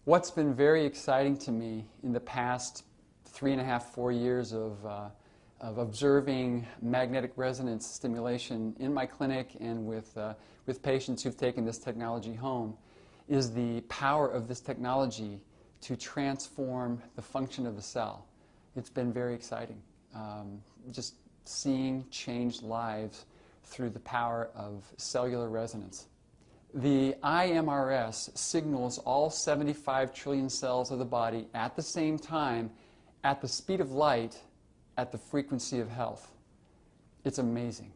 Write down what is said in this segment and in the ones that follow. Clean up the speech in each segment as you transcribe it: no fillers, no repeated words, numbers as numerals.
What's been very exciting to me in the past 3.5, 4 years of observing magnetic resonance stimulation in my clinic and with patients who've taken this technology home is the power of this technology to transform the function of the cell. It's been very exciting, just seeing changed lives through the power of cellular resonance. The iMRS signals all 75 trillion cells of the body at the same time, at the speed of light, at the frequency of health. It's amazing.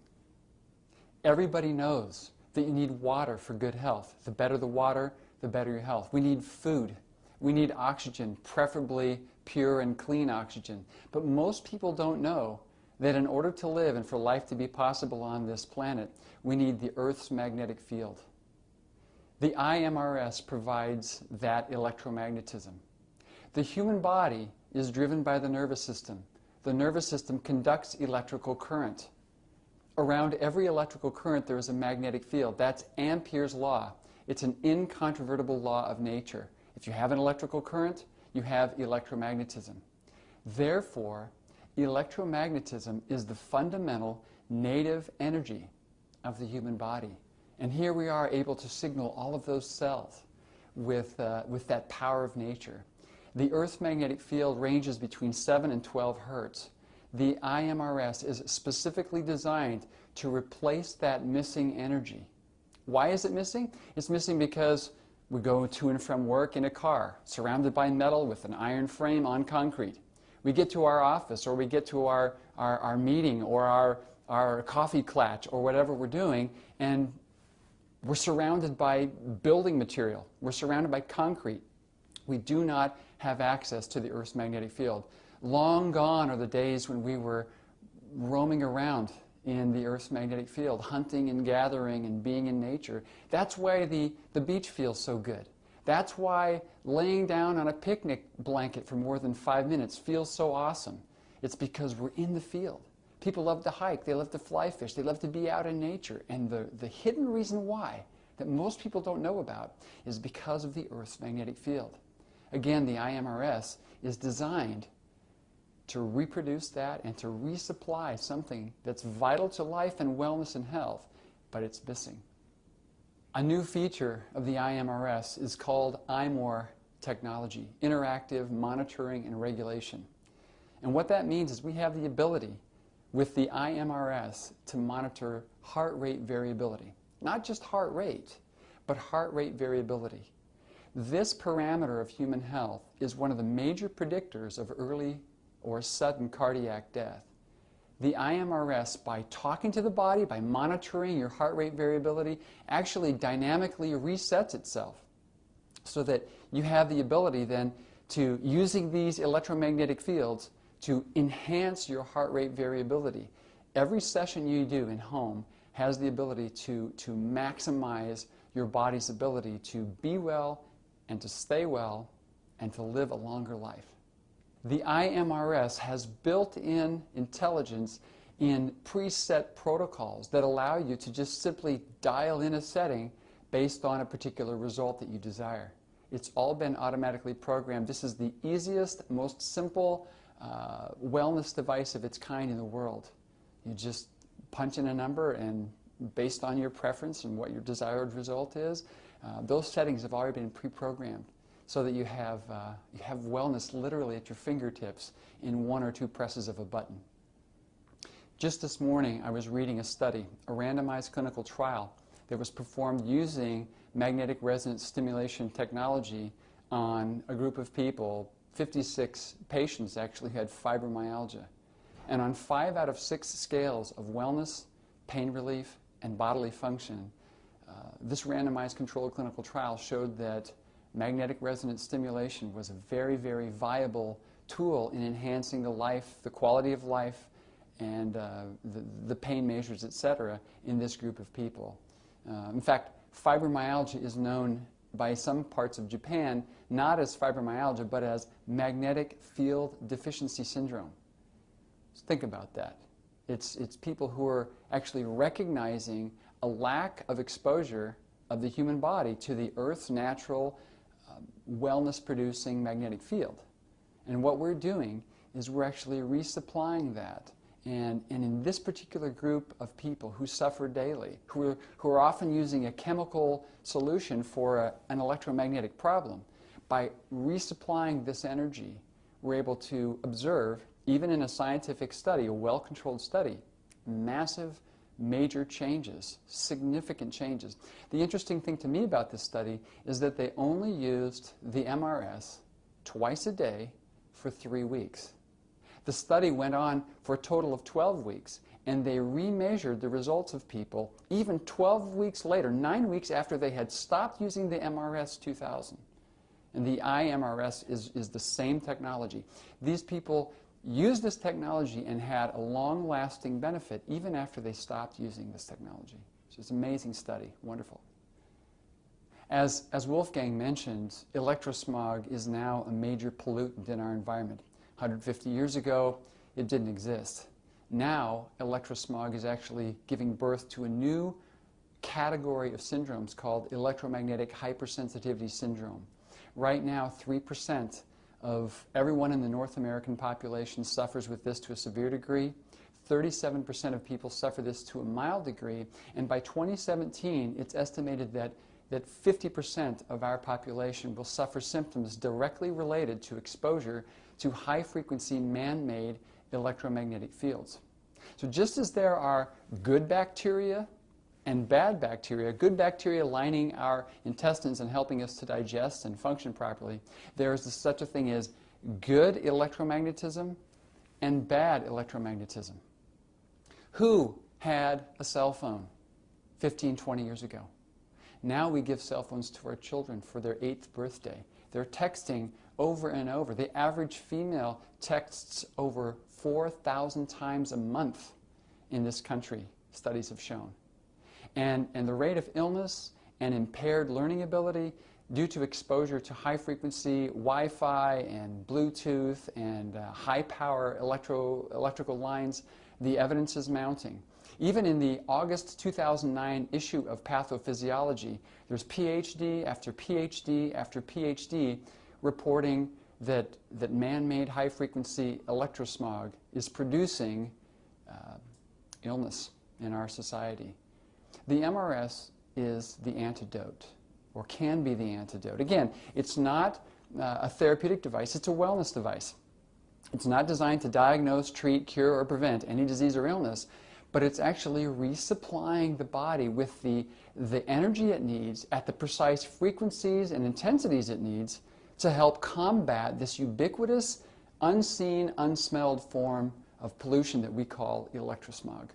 Everybody knows that you need water for good health. The better the water, the better your health. We need food. We need oxygen, preferably pure and clean oxygen. But most people don't know that in order to live and for life to be possible on this planet, we need the Earth's magnetic field. The iMRS provides that electromagnetism. The human body is driven by the nervous system. The nervous system conducts electrical current. Around every electrical current there is a magnetic field. That's Ampere's law. It's an incontrovertible law of nature. If you have an electrical current, you have electromagnetism. Therefore, electromagnetism is the fundamental native energy of the human body. And here we are able to signal all of those cells with that power of nature. The Earth's magnetic field ranges between 7 and 12 hertz. The iMRS is specifically designed to replace that missing energy. Why is it missing? It's missing because we go to and from work in a car, surrounded by metal with an iron frame on concrete. We get to our office, or we get to our meeting, or our coffee clutch, or whatever we're doing, and we're surrounded by building material. We're surrounded by concrete. We do not have access to the Earth's magnetic field. Long gone are the days when we were roaming around in the Earth's magnetic field, hunting and gathering and being in nature. That's why the beach feels so good. That's why laying down on a picnic blanket for more than 5 minutes feels so awesome. It's because we're in the field. People love to hike, they love to fly fish, they love to be out in nature. And the hidden reason why that most people don't know about is because of the Earth's magnetic field. Again, the iMRS is designed to reproduce that and to resupply something that's vital to life and wellness and health, but it's missing. A new feature of the iMRS is called iMORE technology, interactive monitoring and regulation. And what that means is we have the ability with the iMRS to monitor heart rate variability. Not just heart rate, but heart rate variability. This parameter of human health is one of the major predictors of early or sudden cardiac death. The iMRS, by talking to the body, by monitoring your heart rate variability, actually dynamically resets itself so that you have the ability then to, using these electromagnetic fields, to enhance your heart rate variability. Every session you do in home has the ability to maximize your body's ability to be well and to stay well and to live a longer life. The iMRS has built-in intelligence in preset protocols that allow you to just simply dial in a setting based on a particular result that you desire. It's all been automatically programmed. This is the easiest, most simple wellness device of its kind in the world. You just punch in a number, and based on your preference and what your desired result is, those settings have already been pre-programmed so that you have wellness literally at your fingertips in 1 or 2 presses of a button. Just this morning I was reading a study, a randomized clinical trial that was performed using magnetic resonance stimulation technology on a group of people. 56 patients actually had fibromyalgia. And on 5 out of 6 scales of wellness, pain relief, and bodily function, this randomized controlled clinical trial showed that magnetic resonance stimulation was a very, very viable tool in enhancing the life, the quality of life, and the pain measures, etc., in this group of people. In fact, fibromyalgia is known by some parts of Japan not as fibromyalgia, but as magnetic field deficiency syndrome. So think about that. It's people who are actually recognizing a lack of exposure of the human body to the Earth's natural wellness-producing magnetic field. And what we're doing is we're actually resupplying that. And in this particular group of people who suffer daily, who are often using a chemical solution for an electromagnetic problem, by resupplying this energy, we're able to observe, even in a scientific study, a well-controlled study, massive, major changes, significant changes. The interesting thing to me about this study is that they only used the MRS twice a day for 3 weeks. The study went on for a total of 12 weeks, and they remeasured the results of people even 12 weeks later, 9 weeks after they had stopped using the MRS 2000. And the iMRS is the same technology. These people used this technology and had a long-lasting benefit even after they stopped using this technology. So it's an amazing study, wonderful. As Wolfgang mentioned, electrosmog is now a major pollutant in our environment. 150 years ago, it didn't exist. Now, electrosmog is actually giving birth to a new category of syndromes called electromagnetic hypersensitivity syndrome. Right now, 3% of everyone in the North American population suffers with this to a severe degree. 37% of people suffer this to a mild degree. And by 2017, it's estimated that 50% of our population will suffer symptoms directly related to exposure to high-frequency man-made electromagnetic fields. So just as there are good bacteria and bad bacteria, good bacteria lining our intestines and helping us to digest and function properly, there is such a thing as good electromagnetism and bad electromagnetism. Who had a cell phone 15, 20 years ago? Now we give cell phones to our children for their 8th birthday. They're texting over and over. The average female texts over 4,000 times a month in this country, studies have shown. And the rate of illness and impaired learning ability due to exposure to high-frequency Wi-Fi and Bluetooth and high-power electrical lines, the evidence is mounting. Even in the August 2009 issue of Pathophysiology, there's PhD after PhD after PhD reporting that man-made high-frequency electrosmog is producing illness in our society. The MRS is the antidote, or can be the antidote. Again, it's not a therapeutic device, it's a wellness device. It's not designed to diagnose, treat, cure, or prevent any disease or illness, but it's actually resupplying the body with the energy it needs at the precise frequencies and intensities it needs to help combat this ubiquitous, unseen, unsmelled form of pollution that we call electrosmog.